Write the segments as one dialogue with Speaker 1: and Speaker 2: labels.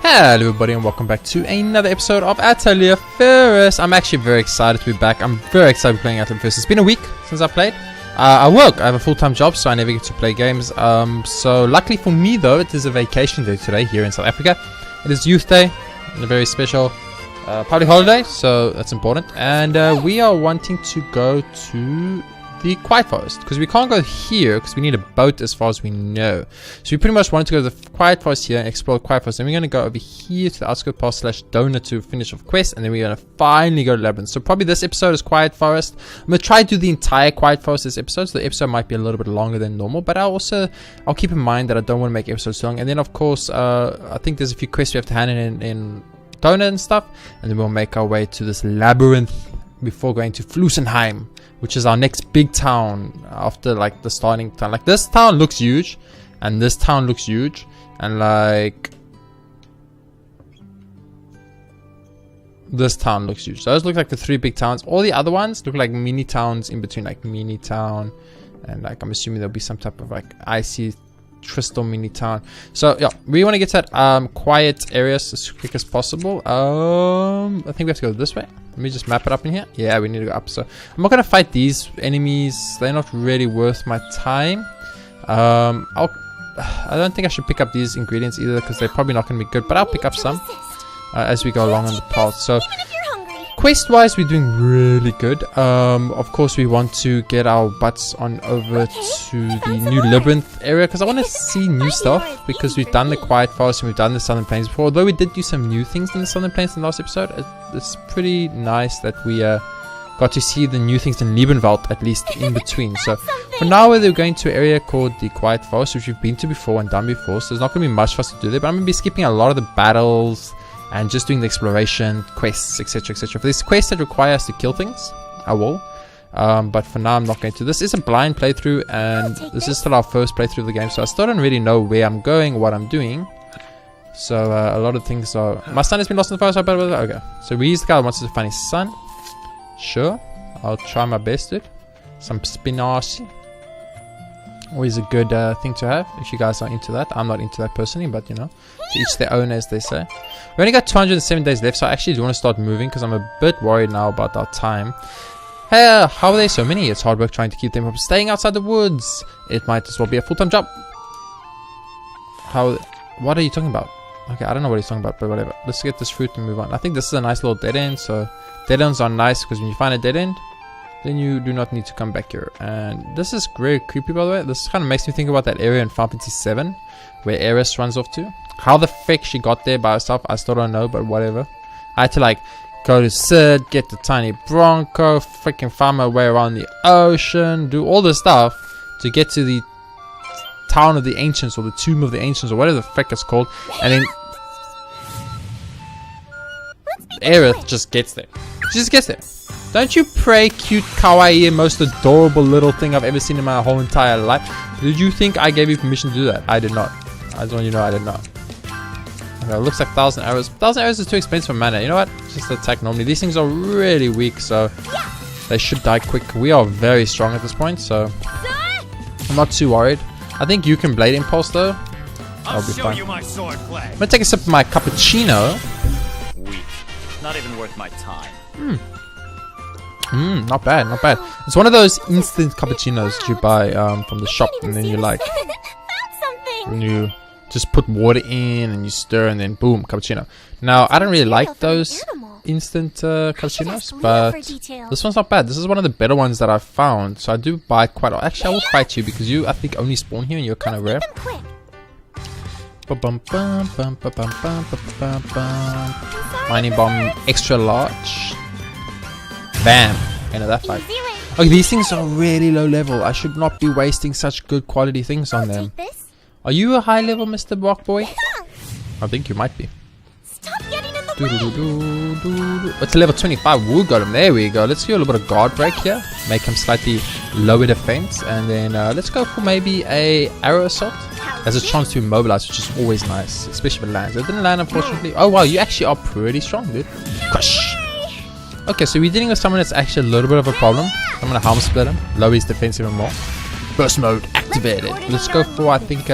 Speaker 1: Hello everybody and welcome back to another episode of Atelier Firis. I'm actually very excited to be back. I'm very excited to be playing Atelier Firis. It's been a week since I played. I work. I have a full-time job, so I never get to play games. So luckily for me though, it is a vacation day today here in South Africa. It is Youth Day, a very special public holiday, so that's important. And we are wanting to go to the Quiet Forest because we can't go here because we need a boat as far as we know. So we pretty much wanted to go to the Quiet Forest here and explore the Quiet Forest. Then we're going to go over here to the outskirt pass / donor to finish off quest, and then we're going to finally go to Labyrinth. So probably this episode is Quiet Forest. I'm going to try to do the entire Quiet Forest this episode, so the episode might be a little bit longer than normal, but I'll keep in mind that I don't want to make episodes too long. And then of course I think there's a few quests we have to hand in donor and stuff, and then we'll make our way to this Labyrinth before going to Flusenheim, which is our next big town after like the starting town. Like this town looks huge, and this town looks huge, and like this town looks huge. Those look like the three big towns. All the other ones look like mini towns in between, like mini town, and like I'm assuming there'll be some type of like icy crystal mini town. So yeah, we want to get to that quiet areas as quick as possible. I think we have to go this way. Let me just map it up in here. Yeah, we need to go up. So I'm not gonna fight these enemies. They're not really worth my time. I don't think I should pick up these ingredients either because they're probably not gonna be good, but I'll pick up some as we go along on the path. So quest wise, we're doing really good. Of course we want to get our butts on over to the new Labyrinth area because I want to see new stuff, because we've done the Quiet Forest and we've done the Southern Plains before. Although we did do some new things in the Southern Plains in the last episode, it's pretty nice that we got to see the new things in Liebenwald, at least in between. So for now we're going to an area called the Quiet Forest, which we've been to before and done before, so there's not going to be much for us to do there, but I'm going to be skipping a lot of the battles and just doing the exploration quests, etc, etc. For these quests that require us to kill things, I will. But for now I'm not going to. This is a blind playthrough, and this is still our first playthrough of the game, so I still don't really know where I'm going, what I'm doing. So a lot of things are... My son has been lost in the forest. Okay, so he's the guy who wants to find his son. Sure, I'll try my best, dude. Some spinach. Always a good thing to have if you guys are into that. I'm not into that personally, but you know, to each their own, as they say. We only got 207 days left, so I actually do want to start moving because I'm a bit worried now about our time. Hey, how are there so many? It's hard work trying to keep them from staying outside the woods. It might as well be a full-time job. What are you talking about? Okay, I don't know what he's talking about, but whatever. Let's get this fruit and move on. I think this is a nice little dead end, so dead ends are nice because when you find a dead end, then you do not need to come back here. And this is very creepy, by the way. This kind of makes me think about that area in Final Fantasy VII where Aeris runs off to. How the frick she got there by herself, I still don't know, but whatever. I had to like go to Sid, get the tiny Bronco, freaking find my way around the ocean, do all this stuff to get to the town of the ancients, or the tomb of the ancients, or whatever the frick it's called, and then Aerith just gets there. She just gets there. Don't you pray, cute, kawaii, most adorable little thing I've ever seen in my whole entire life. Did you think I gave you permission to do that? I did not. I just want you to know I did not. Okay, it looks like 1,000 arrows. 1,000 arrows is too expensive for mana. You know what? Just attack normally. These things are really weak, so they should die quick. We are very strong at this point, so I'm not too worried. I think you can Blade Impulse though. I'll be fine. I'm gonna take a sip of my cappuccino.
Speaker 2: Weak. Not even worth my time.
Speaker 1: Not bad, not bad. It's one of those instant cappuccinos that you buy from the shop, and then you like, when you just put water in and you stir and then boom, cappuccino. Now I don't really like those instant cappuccinos, but this one's not bad. This is one of the better ones that I've found, so I do buy it quite a lot. Actually, I will fight you because you, I think, only spawn here and you're kind of rare. Mining bomb extra large. Bam! End of that fight. Okay, these things are really low level. I should not be wasting such good quality things on them. Are you a high level, Mr. Rock Boy? I think you might be. It's a level 25. We'll got him. There we go. Let's do a little bit of guard break here. Make him slightly lower defense. And then let's go for maybe a arrow assault. Has a chance to immobilize, which is always nice. Especially if it lands. It didn't land, unfortunately. Oh, wow. You actually are pretty strong, dude. Crush. Okay, so we're dealing with someone that's actually a little bit of a problem. I'm going to helm split him. Lower his defense even more. Burst mode activated. Let's go for, I think,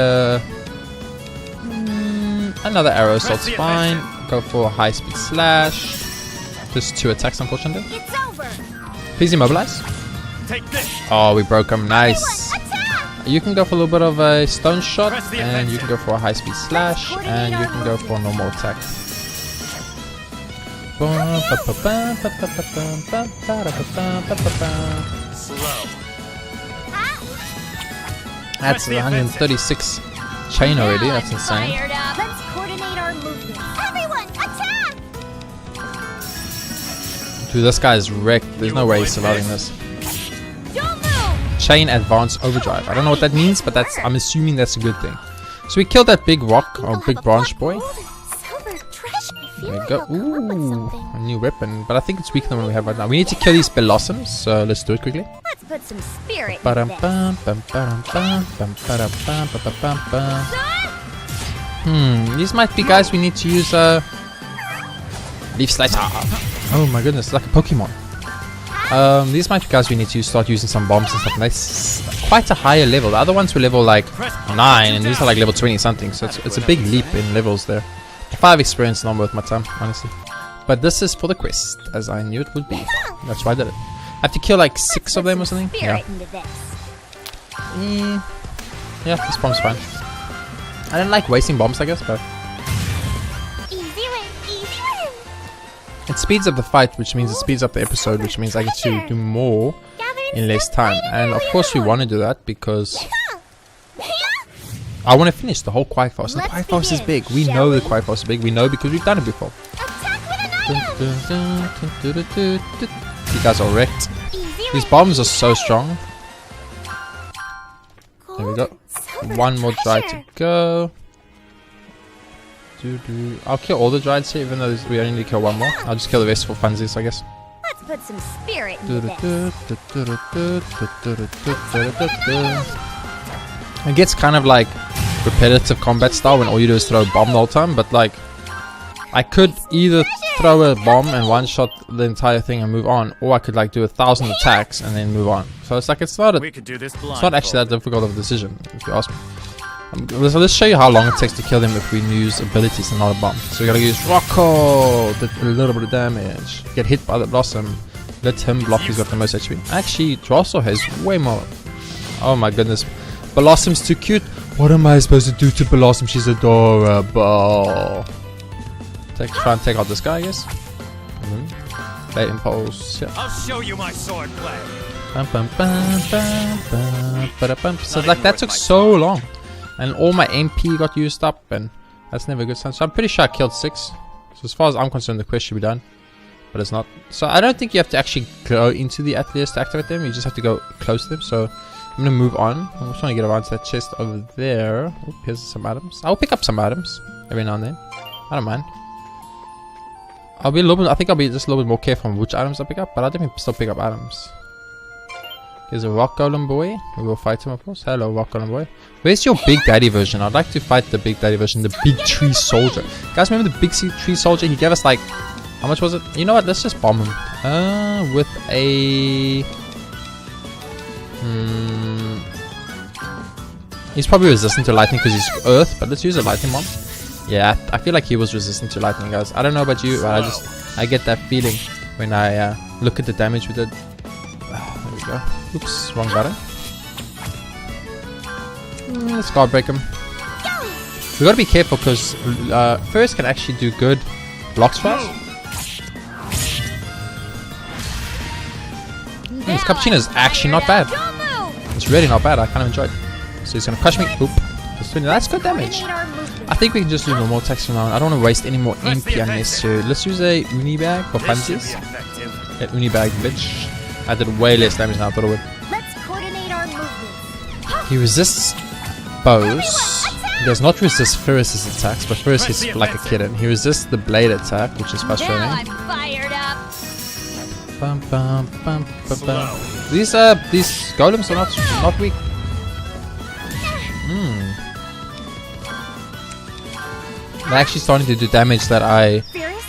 Speaker 1: Another arrow, so it's fine. Go for a high speed slash. Just 2 attacks, unfortunately.
Speaker 3: It's over.
Speaker 1: Please immobilize.
Speaker 2: Take this.
Speaker 1: Oh, we broke him. Nice. You can go for a little bit of a stone shot, and you can go for a high speed slash, and you can go for a normal attack.
Speaker 2: Slow.
Speaker 1: That's 136 chain already. That's insane.
Speaker 3: Fired up. Let's coordinate our movements. Everyone, attack!
Speaker 1: Dude, this guy is wrecked. There's no way he's surviving this.
Speaker 3: Don't move.
Speaker 1: Chain advance overdrive. I don't know what that means, but that's, I'm assuming that's a good thing. So we killed that big rock or big branch boy. There we go. Ooh, a new weapon, but I think it's weaker than what we have right now. We need to kill these blossoms, so let's do it quickly.
Speaker 3: Let's put some spirit in this.
Speaker 1: These might be guys we need to use leaf slicer. Oh my goodness, it's like a Pokemon. These might be guys we need to start using some bombs and stuff. And that's quite a higher level. The other ones were level like 9, and these are like level 20 something. So it's a big leap in levels there. 5 experience, not worth my time, honestly. But this is for the quest, as I knew it would be. That's why I did it. I have to kill like 6 of them or something. Yeah. Yeah, this bomb's fine. I don't like wasting bombs, I guess, but it speeds up the fight, which means it speeds up the episode, which means I get to do more in less time. And of course we want to do that because I want to finish the whole Koei Forest. The Koei Forest is big. We know the Koei Forest is big. We know because we've done it before. You guys are wrecked. These bombs are so strong. There we go. One more dry to go. I'll kill all the drieds here, even though we only need to kill one more. I'll just kill the rest for funsies, I guess.
Speaker 3: Let's put some spirit in this.
Speaker 1: It gets kind of like repetitive combat style when all you do is throw a bomb the whole time, but like I could either throw a bomb and one shot the entire thing and move on, or I could like do 1,000 attacks and then move on. So it's like it's not actually that difficult of a decision, if you ask me. So let's show you how long it takes to kill them if we use abilities and not a bomb. So we gotta use Rocco, did a little bit of damage, get hit by the blossom, let him block, he's got the most HP. Actually, Drossel has way more. Oh my goodness, Blossom's too cute. What am I supposed to do to Blossom? She's adorable. Try and take out this guy, I guess. Play impulse. Yeah.
Speaker 2: I'll show you my swordplay.
Speaker 1: So like that took so long, and all my MP got used up, and that's never a good sign. So I'm pretty sure I killed 6. So as far as I'm concerned, the quest should be done, but it's not. So I don't think you have to actually go into the ateliers to activate them. You just have to go close to them. So I'm gonna move on. I'm just trying to get around to that chest over there. Oop, here's some items. I'll pick up some items every now and then. I don't mind. I'll be a little bit. I think I'll be just a little bit more careful on which items I pick up, but I'll definitely still pick up items. Here's a rock golem boy. We will fight him, of course. Hello, rock golem boy. Where's your big daddy version? I'd like to fight the big daddy version, the big tree soldier. Guys, remember the big tree soldier? He gave us like, how much was it? You know what? Let's just bomb him. With a. He's probably resistant to lightning because he's earth, but let's use a lightning bomb. Yeah, I feel like he was resistant to lightning, guys. I don't know about you, but I get that feeling when I look at the damage we did. There we go. Oops, wrong button. Let's guard break him. We gotta be careful because Firis can actually do good blocks for us. This cappuccino is actually not bad. It's really not bad. I kind of enjoyed it. So he's gonna crush me. Oop. That's good damage. I think we can just do normal attacks from now on. I don't want to waste any more MP unnecessarily. Let's use a uni bag for punches. Get uni bag, bitch. I did way less damage than I thought it would.
Speaker 3: Let's coordinate our movements.
Speaker 1: He resists bows. He does not resist Firis' attacks, but Firis is like a kitten. He resists the blade attack, which is frustrating.
Speaker 3: Now I'm fired up.
Speaker 1: These golems are not weak. They're actually starting to do damage that I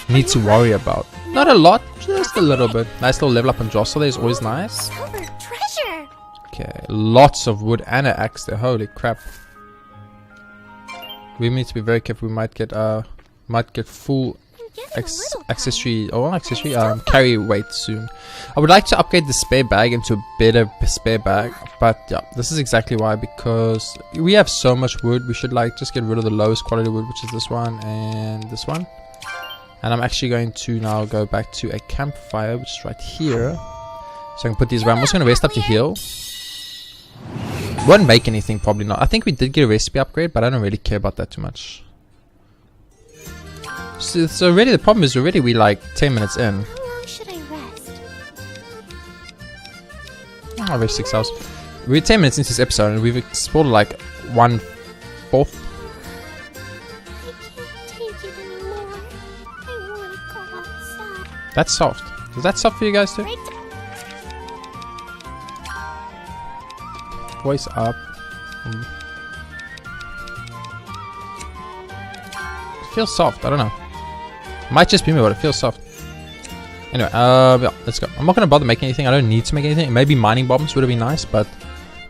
Speaker 1: need to worry about. Not a lot, just a little bit. Nice little level up on Drossel there is always nice. Okay, lots of wood and an axe there. Holy crap. We need to be very careful. We might get full accessory carry weight soon. I would like to upgrade the spare bag into a better spare bag, but yeah, this is exactly why, because we have so much wood. We should like just get rid of the lowest quality wood, which is this one and this one. And I'm actually going to now go back to a campfire, which is right here, so I can put these away. I'm also going to rest up to heal. Won't make anything, probably not. I think we did get a recipe upgrade, but I don't really care about that too much. So already the problem is already we like 10 minutes in.
Speaker 3: How long should I rest?
Speaker 1: I'll rest 6 hours. We're 10 minutes into this episode and we've explored like 1/4.
Speaker 3: I can't take it anymore. I want to go outside.
Speaker 1: That's soft. Is that soft for you guys too?
Speaker 3: Right.
Speaker 1: Voice up. It feels soft. I don't know. Might just be me, but it feels soft. Anyway, yeah, let's go. I'm not gonna bother making anything. I don't need to make anything. Maybe mining bombs would have been nice, but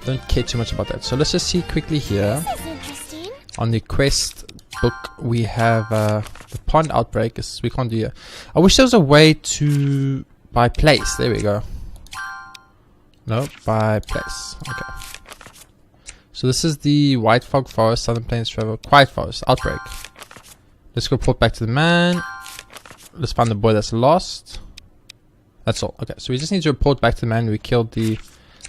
Speaker 1: don't care too much about that. So let's just see quickly here.
Speaker 3: This is interesting.
Speaker 1: On the quest book, we have the pond outbreak. We can't do here. I wish there was a way to by place. There we go. No, by place. Okay. So this is the White Fog Forest, Southern Plains Travel, Quiet Forest outbreak. Let's go report back to the man. Let's find the boy that's lost. That's all. Okay, so we just need to report back to the man. We killed the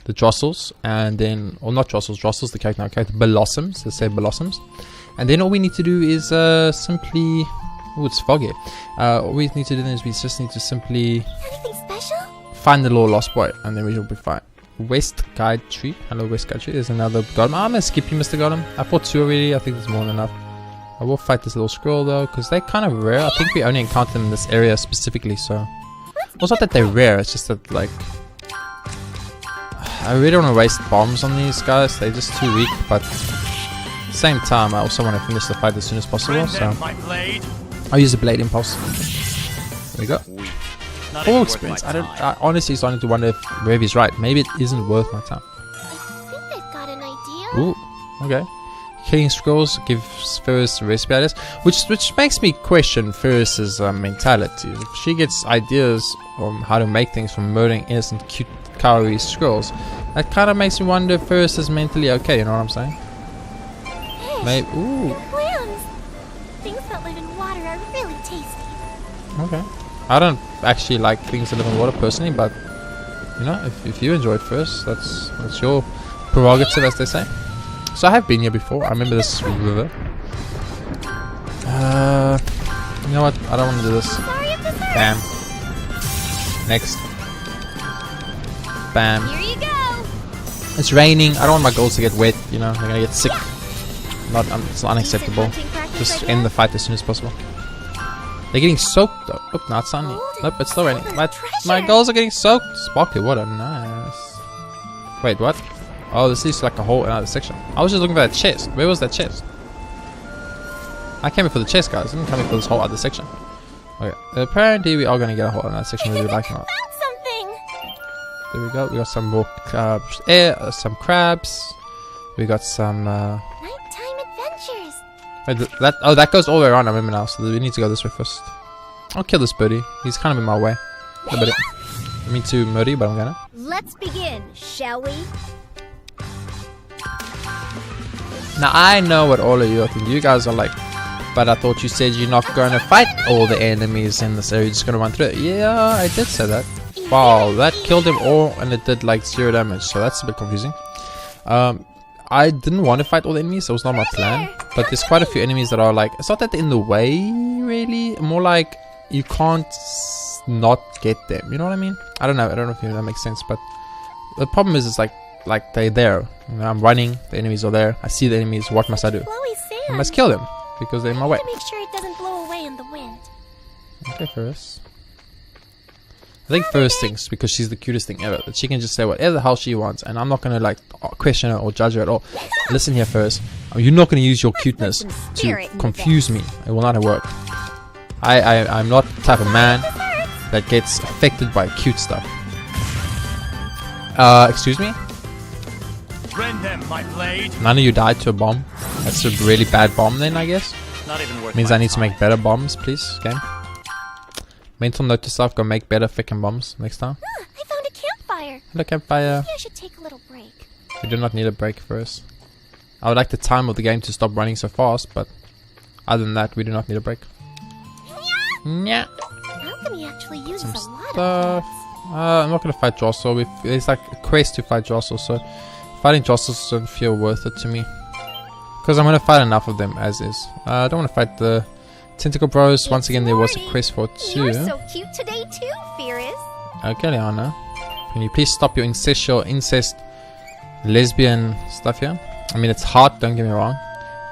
Speaker 1: Drossels, and then, or not Drossels, Drossels the character now, character Blossoms. Let's say Blossoms. And then all we need to do is simply, oh, it's foggy. All we need to do then is we just need to simply
Speaker 3: Anything special?
Speaker 1: find the little lost boy, and then we will be fine. West Guide Tree. Hello, West Guide Tree. There's another golem. I'm gonna skip you, Mr. Golem. I fought 2 already. I think there's more than enough. I will fight this little squirrel though, because they're kind of rare. I think we only encounter them in this area specifically, so. Well, it's not that they're rare, it's just that, like, I really don't want to waste bombs on these guys. They're just too weak, but at the same time, I also want to finish the fight as soon as possible, so I'll use the Blade Impulse. There we go. Full experience. I honestly starting to wonder if Revy's right. Maybe it isn't worth my time.
Speaker 3: I think I've got an idea.
Speaker 1: Ooh, okay. Killing scrolls gives Firis recipe ideas, which makes me question Firis's mentality. If she gets ideas on how to make things from murdering innocent, cute, cowrie scrolls, that kind of makes me wonder if Firis is mentally okay. You know what I'm saying?
Speaker 3: Fish
Speaker 1: Maybe. Ooh.
Speaker 3: and clams. Things that live in water are really tasty.
Speaker 1: Okay. I don't actually like things that live in water personally, but you know, if you enjoy it first, that's your prerogative, as they say. So I have been here before. I remember this river. You know what? I don't want to do this.
Speaker 3: Sorry if this hurts.
Speaker 1: Bam. Next. Bam.
Speaker 3: Here you go.
Speaker 1: It's raining. I don't want my goals to get wet. You know, they're gonna get sick. It's unacceptable. Just end the fight as soon as possible. They're getting soaked though. Oh, now it's sunny. Nope, it's still raining. My goals are getting soaked. Sparkly water. Nice. Wait, what? Oh, this is like a whole another section. I was just looking for that chest. Where was that chest? I came here for the chest, guys. I didn't come here for this whole other section. Okay. Apparently, we are going to get a whole another section whether we like it or not.
Speaker 3: Found something.
Speaker 1: There we go. We got some more some crabs. We got some.
Speaker 3: Nighttime adventures.
Speaker 1: Wait, that goes all the way around. I remember now. So we need to go this way first. I'll kill this birdie. He's kind of in my way. I mean to Murdy, but I'm gonna.
Speaker 3: Let's begin, shall we?
Speaker 1: Now I know what all of you are thinking. You guys are like, but I thought you said you're not going to fight all the enemies in this area. You're just going to run through it. Yeah, I did say that. Wow, that killed them all and it did like 0 damage. So that's a bit confusing. I didn't want to fight all the enemies. That was not my plan. But there's quite a few enemies that are like, it's not that they're in the way really. More like you can't not get them. You know what I mean? I don't know if that makes sense. But the problem is, it's like they're there. You know, I'm running, the enemies are there. I see the enemies. What must I do? I must kill them because they're in my way.
Speaker 3: To make sure it doesn't blow away in the wind.
Speaker 1: Okay, Firis. I think Firis thinks because she's the cutest thing ever that she can just say whatever the hell she wants, and I'm not gonna like question her or judge her at all. Listen here, Firis. You're not gonna use your cuteness to confuse me. It will not work. I'm not the type of man that gets affected by cute stuff. Excuse me?
Speaker 2: Rend them, my blade.
Speaker 1: None of you died to a bomb. That's a really bad bomb then, I guess.
Speaker 2: Not even worth
Speaker 1: Means
Speaker 2: my
Speaker 1: I need to
Speaker 2: time.
Speaker 1: make better bombs, please, game. Mental note to self, go make better freaking bombs next time.
Speaker 3: I found a campfire.
Speaker 1: Hello, campfire.
Speaker 3: Maybe I should take a little break.
Speaker 1: We do not need a break first. I would like the time of the game to stop running so fast, but other than that, we do not need a break. Yeah.
Speaker 3: Alchemy actually uses
Speaker 1: Some
Speaker 3: a lot
Speaker 1: stuff.
Speaker 3: of
Speaker 1: I'm not gonna fight Jostle. It's like a quest to fight Jostle, so fighting Jostle doesn't feel worth it to me. Because I'm gonna fight enough of them as is. I don't want to fight the Tentacle Bros. Once again, there was a quest for it
Speaker 3: You're
Speaker 1: too.
Speaker 3: so cute today too, Firis.
Speaker 1: Okay, Liana. Can you please stop your incest, lesbian stuff here? I mean, it's hot, don't get me wrong.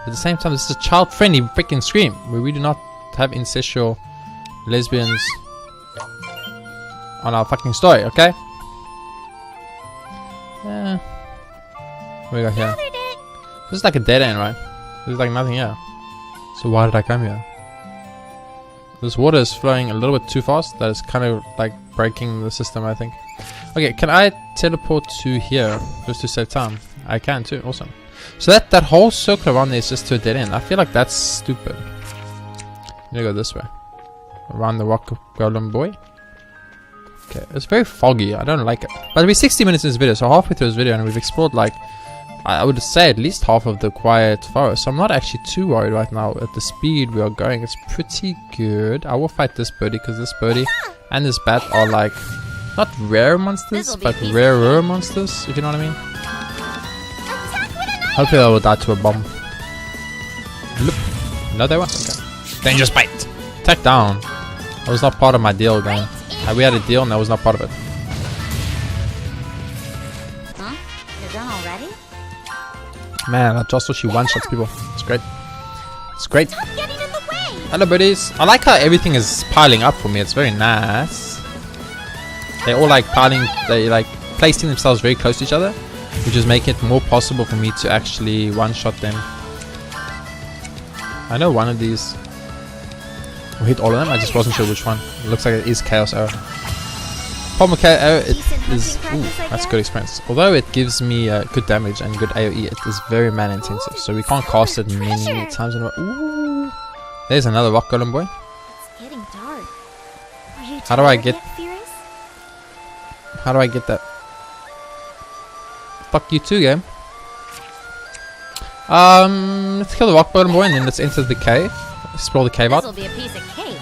Speaker 1: But at the same time, this is a child-friendly freaking stream where we do not have incestual lesbians on our fucking story, okay? Yeah. What do we got here?
Speaker 3: Gathered it.
Speaker 1: This is like a dead end, right? There's like nothing here. So why did I come here? This water is flowing a little bit too fast. That is kind of like breaking the system, I think. Okay, can I teleport to here just to save time? I can too. Awesome. So that whole circle around there is just to a dead end. I feel like that's stupid. I'm gonna go this way. Around the rock golem boy. Okay, it's very foggy. I don't like it. But we're 60 minutes in this video, so halfway through this video, and we've explored like, I would say at least half of the quiet forest. So I'm not actually too worried right now at the speed we are going. It's pretty good. I will fight this birdie because this birdie and this bat are like not rare monsters, but rarer monsters, if you know what I mean. Hopefully I will die to a bomb. Look. No, they won't. Okay. Dangerous bite. Attack down. That was not part of my deal, game. We had a deal and that was not part of it.
Speaker 3: Huh? You're done already?
Speaker 1: Man, that Jostle, she one-shots people. It's great. It's great.
Speaker 3: Stop getting in the way.
Speaker 1: Hello, buddies. I like how everything is piling up for me. It's very nice. They're all like piling, they like placing themselves very close to each other, which is making it more possible for me to actually one-shot them. I know one of these will hit all of them. I just wasn't sure which one. It looks like it is Chaos Arrow. Problem with Chaos Arrow, it is... Ooh, that's good experience. Although it gives me good damage and good AoE, it is very mana intensive. So we can't cast it many times in a row. Ooh. There's another rock golem boy.
Speaker 3: It's getting dark. Are you
Speaker 1: How do I
Speaker 3: tired
Speaker 1: get...
Speaker 3: yet, Firis?
Speaker 1: How do I get that? Fuck you too, game. Let's kill the rock golem boy and then let's enter the cave. Explore the cave out.
Speaker 3: This'll be a piece of cake.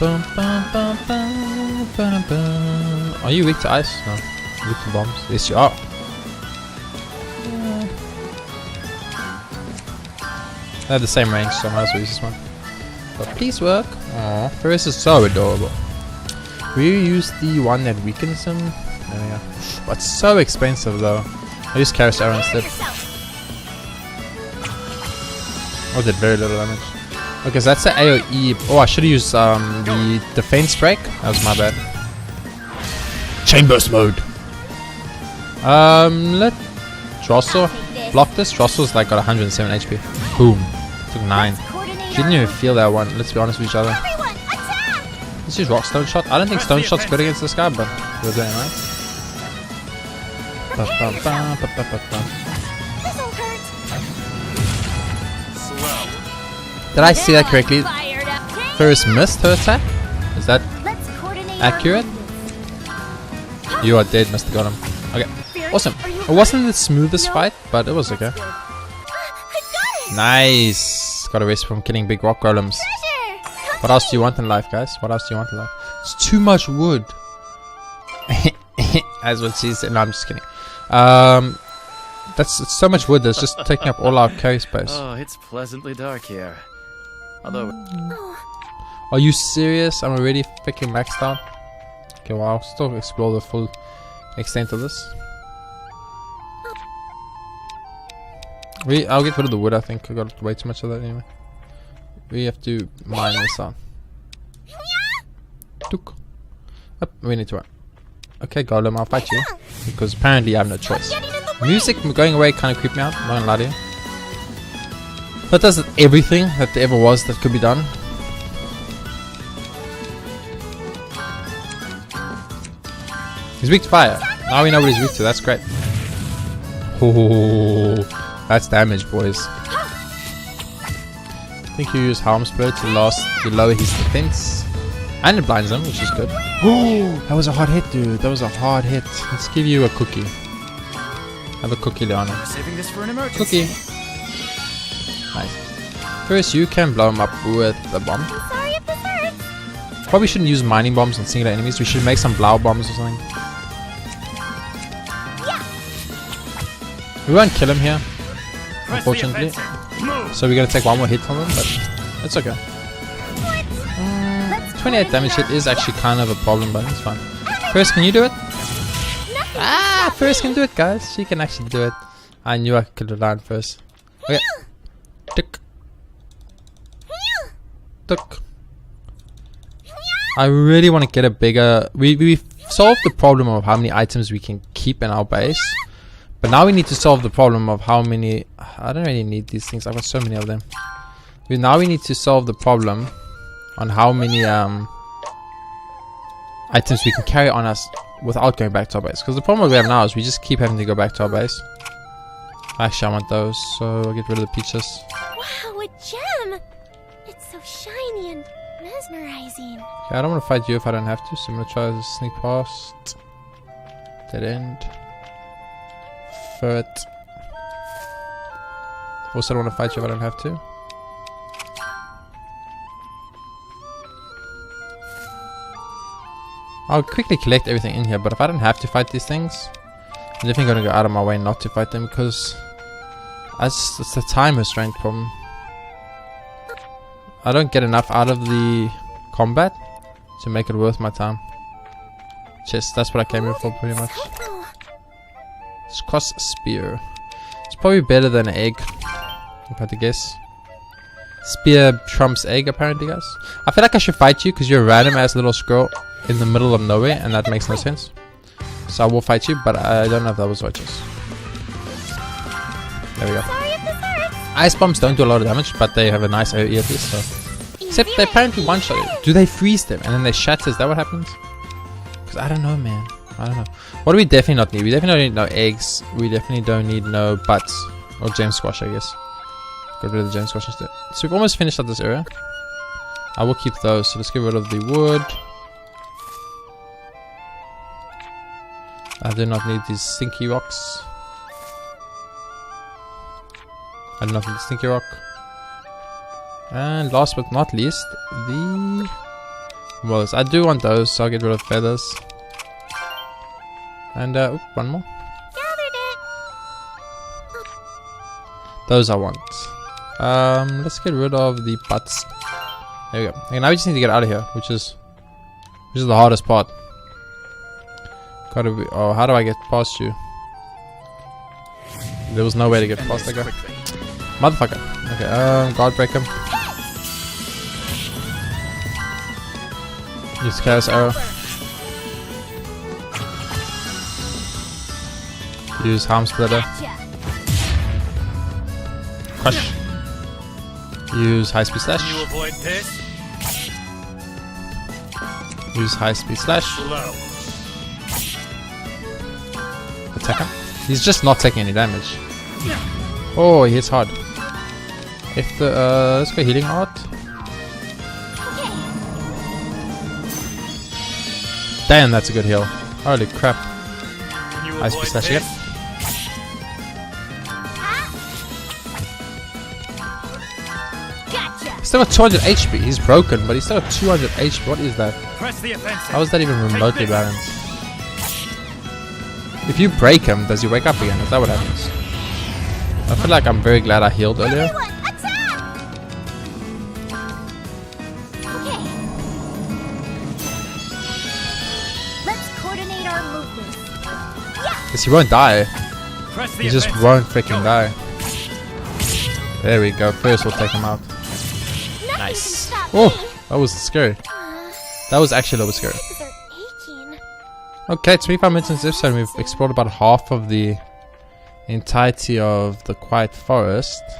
Speaker 1: Bum, bum, bum, bum, bum, bum. Are you weak to ice? No. Weak to bombs? Yes, you are. They have the same range, so I might as well use this one. But please work. Aww, Firis is so adorable. Will you use the one that weakens him? There we go. But it's so expensive though. I use Chaos Arrow instead. Oh, did very little damage. Okay, so that's the AoE. Oh, I should have used the defense break. That was my bad. Chain burst mode. Let Jostle block this. Jostle's like got 107 HP. Boom. Took 9. She didn't even feel that one. Let's be honest with each other.
Speaker 3: Everyone, attack!
Speaker 1: Let's use rock stone shot. I don't think stone shot's good against this guy, but we're doing it right.
Speaker 3: This'll hurt.
Speaker 2: Slow.
Speaker 1: Did I see that correctly?
Speaker 3: Fired up.
Speaker 1: Firis missed her attack? Is that
Speaker 3: Let's coordinate
Speaker 1: accurate?
Speaker 3: our movements.
Speaker 1: You are dead, Mr. Golem. Okay,
Speaker 3: Firis,
Speaker 1: awesome.
Speaker 3: are you
Speaker 1: It wasn't the smoothest
Speaker 3: No.
Speaker 1: fight, but it was okay.
Speaker 3: I got it.
Speaker 1: Nice. Got a rest from killing big rock golems.
Speaker 3: Treasure.
Speaker 1: What else do you want in life, guys? What else do you want in life? It's too much wood. That's what she said. No, I'm just kidding. It's so much wood that's just taking up all our carry space.
Speaker 2: Oh, it's pleasantly dark here. Although,
Speaker 3: Oh,
Speaker 1: Are you serious? I'm already freaking maxed out. Okay, well, I'll still explore the full extent of this. I'll get rid of the wood, I think. I got way too much of that anyway. We have to mine this out. Took. Up, we need to run. Okay, Golem, I'll fight you. Because apparently I have no choice. Music going away kind of creeped me out, not gonna lie to you. That does everything that there ever was that could be done. He's weak to fire. Now we know what he's weak to, that's great. Oh, that's damage, boys. I think you use Helm Spirit to lower his defense. And it blinds him, which is good. Oh, that was a hard hit, dude. That was a hard hit. Let's give you a cookie. Have a cookie, Leona.
Speaker 2: Saving this for an emergency.
Speaker 1: Cookie. Nice. First, you can blow him up with the bomb.
Speaker 3: I'm sorry if this hurts.
Speaker 1: Probably shouldn't use mining bombs on singular enemies. We should make some blow bombs or something.
Speaker 3: Yeah.
Speaker 1: We won't kill him here,
Speaker 2: Press the
Speaker 1: unfortunately.
Speaker 2: offensive. Move.
Speaker 1: So we're gonna take one more hit from him, but it's okay. 28 damage hit is actually kind of a problem, but it's fine. First, can you do it? Ah, First can do it, guys. She can actually do it. I knew I could have done first. Okay. Tick. Tick. I really want to get a bigger... We solved the problem of how many items we can keep in our base. But now we need to solve the problem of how many... I don't really need these things. I've got so many of them. Now we need to solve the problem on how many items we can carry on us without going back to our base. Because the problem we have now is we just keep having to go back to our base. Actually, I want those, so I'll get rid of the peaches.
Speaker 3: Wow, a gem! It's so shiny and mesmerizing.
Speaker 1: Okay, I don't want to fight you if I don't have to, so I'm going to try to sneak past. Dead end. Foot. Also don't want to fight you if I don't have to. I'll quickly collect everything in here, but if I don't have to fight these things, I'm definitely going to go out of my way not to fight them, because it's the time restraint problem. I don't get enough out of the combat to make it worth my time. Chest, that's what I came here for pretty much. It's cross spear. It's probably better than an egg, if I had to guess. Spear trumps egg, apparently, guys. I feel like I should fight you because you're a random ass little squirrel in the middle of nowhere, and that makes no sense. So I will fight you, but I don't know if that was righteous. There we go. Ice bombs don't do a lot of damage, but they have a nice AoE at least. So. Except they apparently one-shot it. Do they freeze them and then they shatter? Is that what happens? Because I don't know, man. I don't know. What do we definitely not need? We definitely don't need no eggs. We definitely don't need no butts. Or gem squash, I guess. Got rid of the gem squash instead. So we've almost finished up this area. I will keep those. So let's get rid of the wood. I do not need these stinky rocks. I do not need the stinky rock. And last but not least, the walls. I do want those, so I'll get rid of feathers. And one more. Those I want. Let's get rid of the butts. There we go. Okay, now we just need to get out of here, which is the hardest part. Gotta be. Oh, how do I get past you? There was no way to get past that guy. Motherfucker. Okay, guard break him. Use chaos arrow. Use harm splitter. Crush. Use high speed slash.
Speaker 2: You avoid this?
Speaker 1: Use high speed slash.
Speaker 2: Slow.
Speaker 1: Attack him. He's just not taking any damage. Oh, he hits hard. If the let's go healing art. Damn, that's a good heal. Holy crap. High speed slash again. He's still got 200 HP. He's broken, but he's still got 200 HP. What is that?
Speaker 2: Press the offensive.
Speaker 1: How is that even remotely balanced? If you break him, does he wake up again? Is that what happens? I feel like I'm very glad I healed earlier. Because he won't die. He just won't freaking die. There we go. First we'll take him out. Nice. Oh, that was scary. That was actually a little bit scary. Okay, 25 minutes into this episode, and we've explored about half of the entirety of the Quiet Forest. So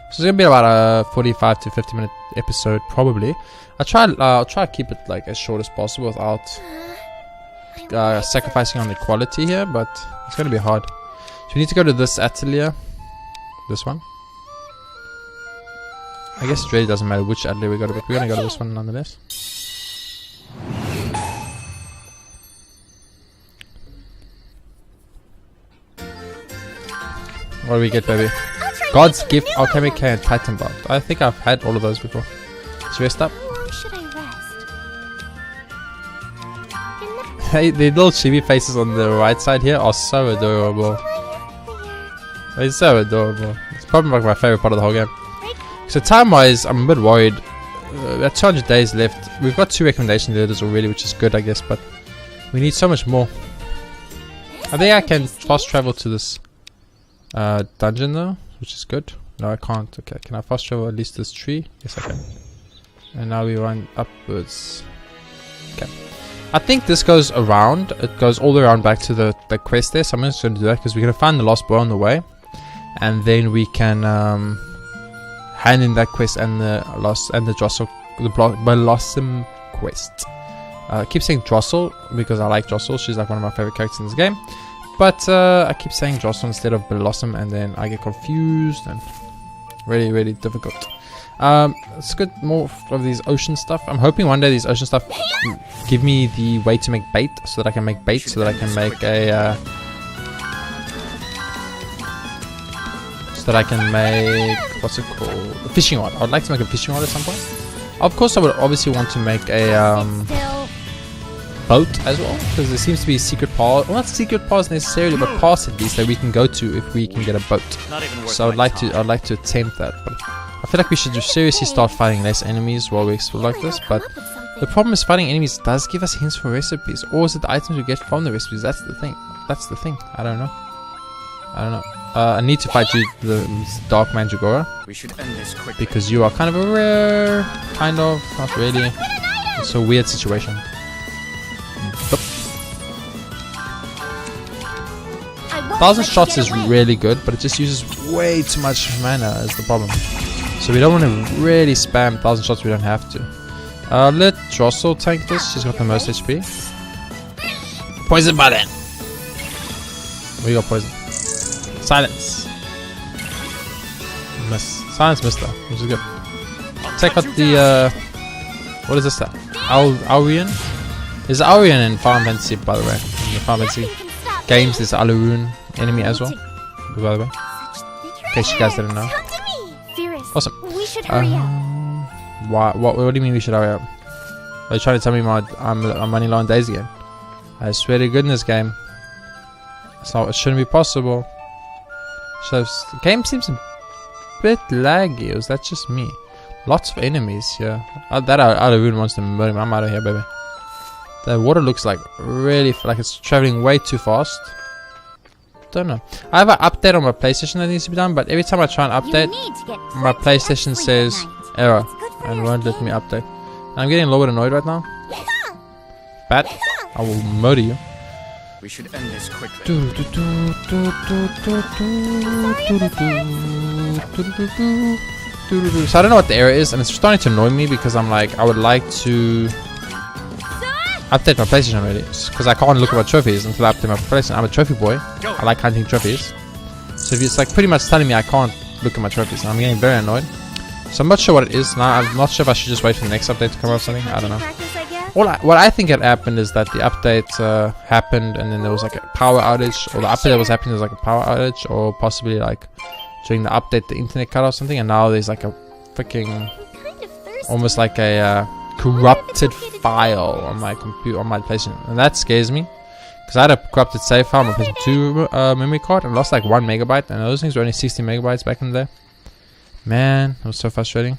Speaker 1: it's gonna be about a 45 to 50 minute episode, probably. I'll try to keep it like as short as possible without sacrificing on the quality here, but it's gonna be hard. So we need to go to this atelier, this one. I guess it really doesn't matter which atelier we go to, but we're gonna go to this one nonetheless. What do we get, baby? God's Gift, Alchemist, and Titan Belt. I think I've had all of those before. Let's rest up.
Speaker 3: How long should I rest?
Speaker 1: Hey, the little chibi faces on the right side here are so adorable. They're so adorable. It's probably like my favorite part of the whole game. So time-wise, I'm a bit worried. We have 200 days left. We've got 2 recommendation letters already, which is good, I guess, but we need so much more. I think I can fast travel to this dungeon though, which is good. No, I can't. Okay, can I fast travel at least this tree? Yes, I can. And now we run upwards. Okay. I think this goes around. It goes all the way around back to the quest there. So I'm just going to do that because we're going to find the lost boy on the way, and then we can hand in that quest and the Blossom quest. I keep saying Drossel because I like Drossel. She's like one of my favorite characters in this game. But I keep saying Drossel instead of Blossom, and then I get confused and really, really difficult. Let's get more of these ocean stuff. I'm hoping one day these ocean stuff give me the way to make bait, so that I can make bait, so that I can make a what's it called? A fishing rod. I would like to make a fishing rod at some point. Of course, I would obviously want to make a boat as well, because there seems to be secret paths, well, not secret paths necessarily, but paths at least that we can go to if we can get a boat. So I'd like to attempt that, but I feel like we should just seriously start fighting less enemies while we explore like this. But the problem is fighting enemies does give us hints for recipes, or is it the items we get from the recipes? That's the thing. I don't know. I need to fight you, the Dark Mandragora, because you are kind of a rare, not really. It's a weird situation. 1000 shots is really good, but it just uses way too much mana is the problem. So we don't want to really spam 1000 shots, we don't have to. Let Drossel tank this, she's got the most HP. Poison button! We got poison. Silence! Miss. Silence missed though, which is good. Check out the, what is this stuff? Aurian? There's Aurian in Final Fantasy, by the way. In the Final Fantasy games, there's Alurun enemy as well, by the way. In case you guys didn't know. Awesome.
Speaker 3: We should hurry up.
Speaker 1: What do you mean we should hurry up? Are you trying to tell me I'm running low on days again? I swear to goodness, game. So it shouldn't be possible. So the game seems a bit laggy, or is that just me? Lots of enemies here. That Alurun wants to murder me. I'm out of here, baby. The water looks like really like it's traveling way too fast. Don't know. I have an update on my PlayStation that needs to be done, but every time I try and update, my PlayStation says error and won't let me update. I'm getting a little bit annoyed right now. Bat, I will murder you.
Speaker 2: We should end this quickly.
Speaker 1: So I don't know what the error is, and it's starting to annoy me because I'm like, I would like to update my PlayStation already, because I can't look at my trophies until I update my PlayStation. I'm a trophy boy. I like hunting trophies. So if it's like pretty much telling me I can't look at my trophies, and I'm getting very annoyed. So I'm not sure what it is now. I'm not sure if I should just wait for the next update to come out or something. I don't know. What I think had happened is that the update happened, and then there was like a power outage, or the update that was happening was like a power outage, or possibly like during the update the internet cut off something, and now there's like a freaking almost like a corrupted file on my computer, on my PlayStation, and that scares me because I had a corrupted save file on my PlayStation 2 memory card and lost like 1 megabyte, and those things were only 60 megabytes back in the day. Man, it was so frustrating.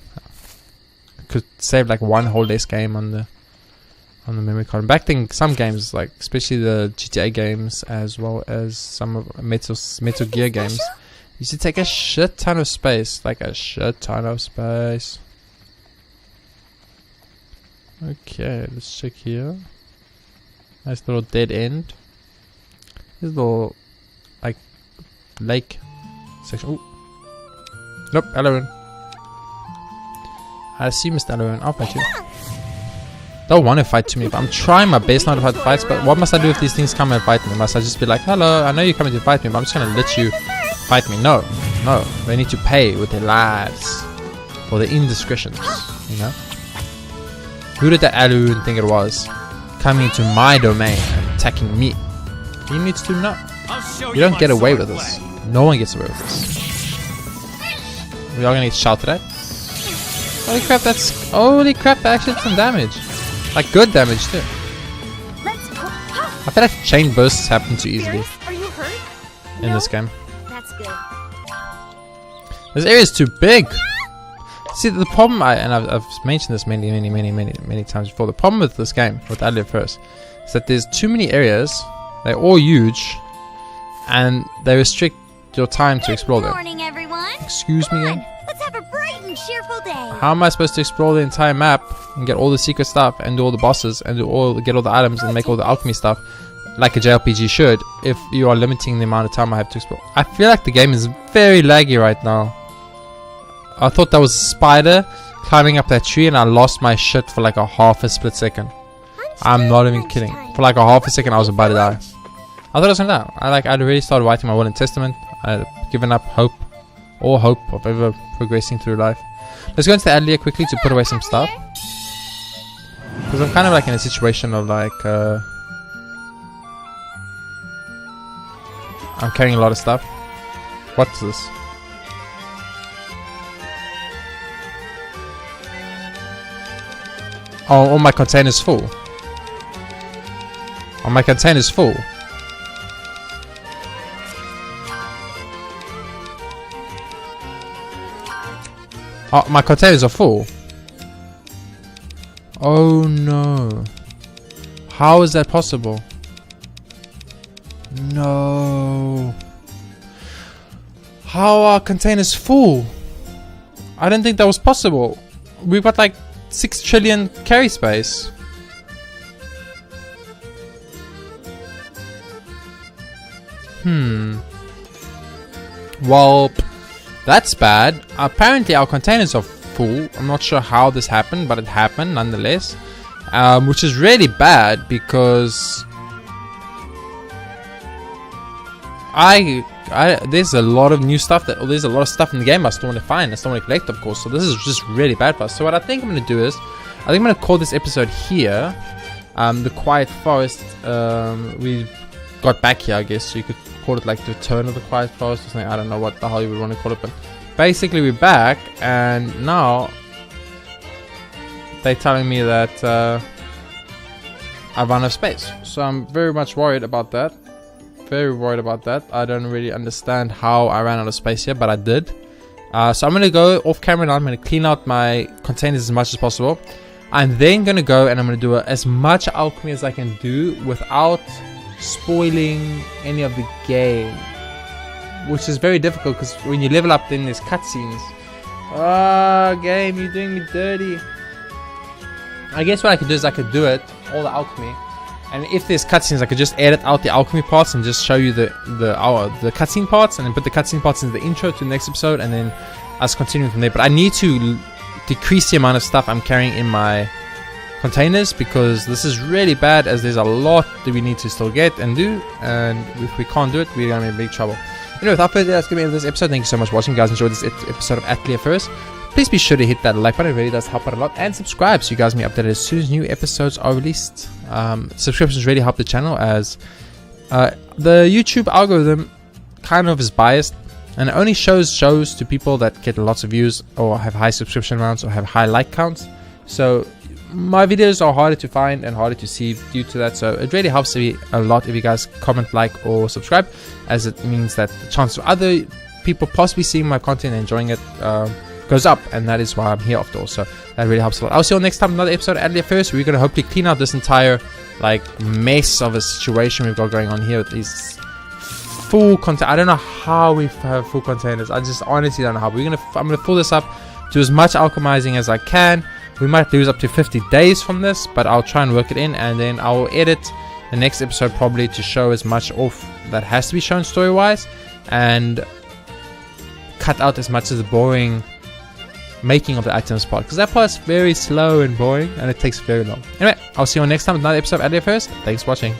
Speaker 1: I could save like one whole day's game on the memory card. And back then, some games, like especially the GTA games as well as some of Metal Gear games, used to take a shit ton of space, like a shit ton of space. Okay, let's check here. Nice little dead end. This little like lake section. Ooh. Nope, Alurun. I see Mr. Alurun. I'll fight you. Don't want to fight to me, but I'm trying my best not to fight fights. But what must I do if these things come and fight me? Must I just be like, hello, I know you're coming to fight me, but I'm just gonna let you fight me? No, no. They need to pay with their lives. or the indiscretions, you know? Who did the Alun think it was coming into my domain and attacking me? He needs to know. You don't get away with this. No one gets away with this. We are gonna get shouted at. Holy crap! That actually did some damage. Like good damage too. I feel like chain bursts happen too easily
Speaker 3: Are you hurt?
Speaker 1: in this game.
Speaker 3: That's good.
Speaker 1: This area is too big. See, the problem, I've mentioned this many times before. The problem with this game, with Atelier Firis, is that there's too many areas. They're all huge, and they restrict your time to explore them.
Speaker 3: Good morning, everyone.
Speaker 1: Excuse me again?
Speaker 3: Let's have a bright and cheerful day.
Speaker 1: How am I supposed to explore the entire map and get all the secret stuff and do all the bosses and get all the items and make all the alchemy stuff like a JRPG should if you are limiting the amount of time I have to explore? I feel like the game is very laggy right now. I thought that was a spider climbing up that tree and I lost my shit for like a half a split second. I'm not even kidding. For like a half a second I was about to die. I thought I was gonna die. I'd already started writing my will and testament. I had given up hope. All hope of ever progressing through life. Let's go into the Atelier quickly to put away some stuff. Because I'm kind of like in a situation of like I'm carrying a lot of stuff. What's this? Oh, my container's full. Oh, my container's full. Oh, my containers are full. Oh no. How is that possible? No. How are containers full? I didn't think that was possible. We've got like 6 trillion carry space. Well, that's bad. Apparently our containers are full. I'm not sure how this happened, but it happened nonetheless. Which is really bad because there's a lot of new stuff there's a lot of stuff in the game I still want to find. I still want to collect, of course. So this is just really bad for us. So what I think I'm going to do is I think I'm going to call this episode here the Quiet Forest. We got back here, I guess. So you could call it like the Return of the Quiet Forest or something. I don't know what the hell you would want to call it, but basically we're back and now they're telling me that I've run out of space. So I'm very much worried about that. Very worried about that. I don't really understand how I ran out of space here, but I did. So I'm going to go off camera now. I'm going to clean out my containers as much as possible. I'm then going to go and I'm going to do as much alchemy as I can do without spoiling any of the game, which is very difficult because when you level up then there's cutscenes. Ah, game, you're doing me dirty. I guess what I could do is I could do it, all the alchemy, and if there's cutscenes I could just edit out the alchemy parts and just show you the cutscene parts, and then put the cutscene parts in the intro to the next episode, and then us continuing from there. But I need to decrease the amount of stuff I'm carrying in my containers because this is really bad, as there's a lot that we need to still get and do, and if we can't do it we're gonna be in big trouble. Anyway, without further ado, that's gonna be the end of this episode. Thank you so much for watching. If you guys enjoyed this episode of Atelier Firis, please be sure to hit that like button. It really does help out a lot, and subscribe so you guys will be updated as soon as new episodes are released. Subscriptions really help the channel, as the YouTube algorithm kind of is biased and it only shows to people that get lots of views or have high subscription amounts or have high like counts. So my videos are harder to find and harder to see due to that. So it really helps me a lot if you guys comment, like, or subscribe, as it means that the chance of other people possibly seeing my content and enjoying it goes up, and that is why I'm here after all. So that really helps a lot. I'll see you all next time, another episode of Atelier Firis. We're going to hopefully clean out this entire like mess of a situation we've got going on here with these full containers. I don't know how we have full containers. I just honestly don't know how. I'm gonna fill this up, do as much alchemizing as I can. We might lose up to 50 days from this, but I'll try and work it in, and then I'll edit the next episode probably to show as much off that has to be shown story wise, and cut out as much of the boring making of the items part, because that part's very slow and boring and it takes very long. Anyway, I'll see you on next time with another episode of Atelier Firis. Thanks for watching.